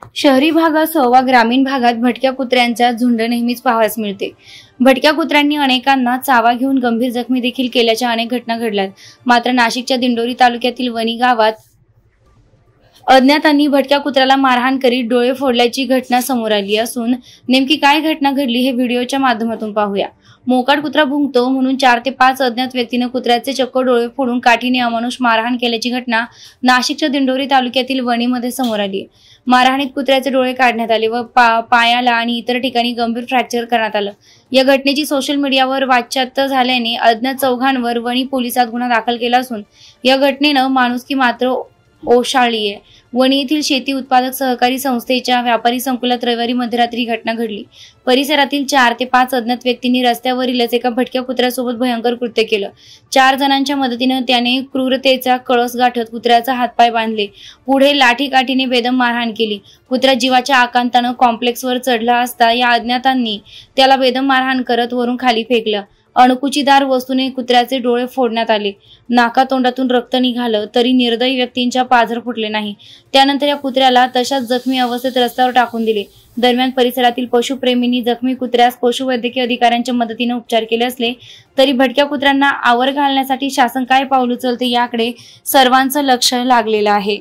शहरी भागासह वा ग्रामीण भागात भटक्या कुत्र्यांचा झुंड नेहमीच पाहावयास मिळते। भटक्या कुत्र्यांनी अनेकांना चावा घेऊन गंभीर जखमी देखील केल्याच्या अनेक घटना घडल्यात। मात्र नाशिकच्या दिंडोरी तालुक्यातील वणी गावात अज्ञातांनी भटक्या कुत्र्याला मारहाण करीत डोळे फोडल्याची घटना समोर आली असून नेमकी काय घटना घडली हे व्हिडिओच्या माध्यमातून पाहूया। मोकाट कुत्रा भुंकतो म्हणून 4 ते 5 अज्ञात व्यक्तीने कुत्र्याचे चक्क डोळे फोडून काठीने अमानुष मारहाण केल्याची घटना नाशिकच्या दिंडोरी तालुक्यातील वणीमध्ये समोर आली। मारहाणीत कुत्र्याचे डोळे काढण्यात आले व पायाला आणि इतर ठिकाणी गंभीर फ्रॅक्चर करण्यात आलं। या घटनेची सोशल मीडियावर वाच्यता झाल्याने अज्ञात चौघांवर वणी पोलिसात गुन्हा दाखल केला असून या घटनेनं माणुसकी मात्र ओशाळली आहे। वणी येथील शेती उत्पादक सहकारी संस्थेच्या व्यापारी संकुलात रविवारी मध्यरात्री घटना घडली। परिसरातील 4 ते 5 अज्ञात व्यक्तींनी रस्त्यावरीलच एका भटक्या कुत्र्यासोबत भयंकर कृत्य केलं। 4 जणांच्या मदतीने त्याने क्रूरतेचा कळस गाठत कुत्र्याचा हातपाय बांधले, पुढे लाठीकाठीने बेदम मारहाण केली। कुत्रा जीवाच्या आकांताने कॉम्प्लेक्सवर चढला असता या अज्ञातांनी त्याला बेदम मारहाण करत वरून खाली फेकलं। अणकुचीदार वस्तूने कुत्र्याचे डोळे फोडण्यात आले। नाकातोंडातून रक्त निघालं तरी निर्दयी व्यक्तींच्या पाझर फुटले नाही। त्यानंतर या कुत्र्याला तशाच जखमी अवस्थेत रस्त्यावर टाकून दिले। दरम्यान परिसरातील पशुप्रेमींनी जखमी कुत्र्यास पशुवैद्यकीय अधिकाऱ्यांच्या मदतीने उपचार केले असले तरी भटक्या कुत्र्यांना आवर घालण्यासाठी शासन काय पाऊल उचलते याकडे सर्वांचं लक्ष लागलेलं आहे।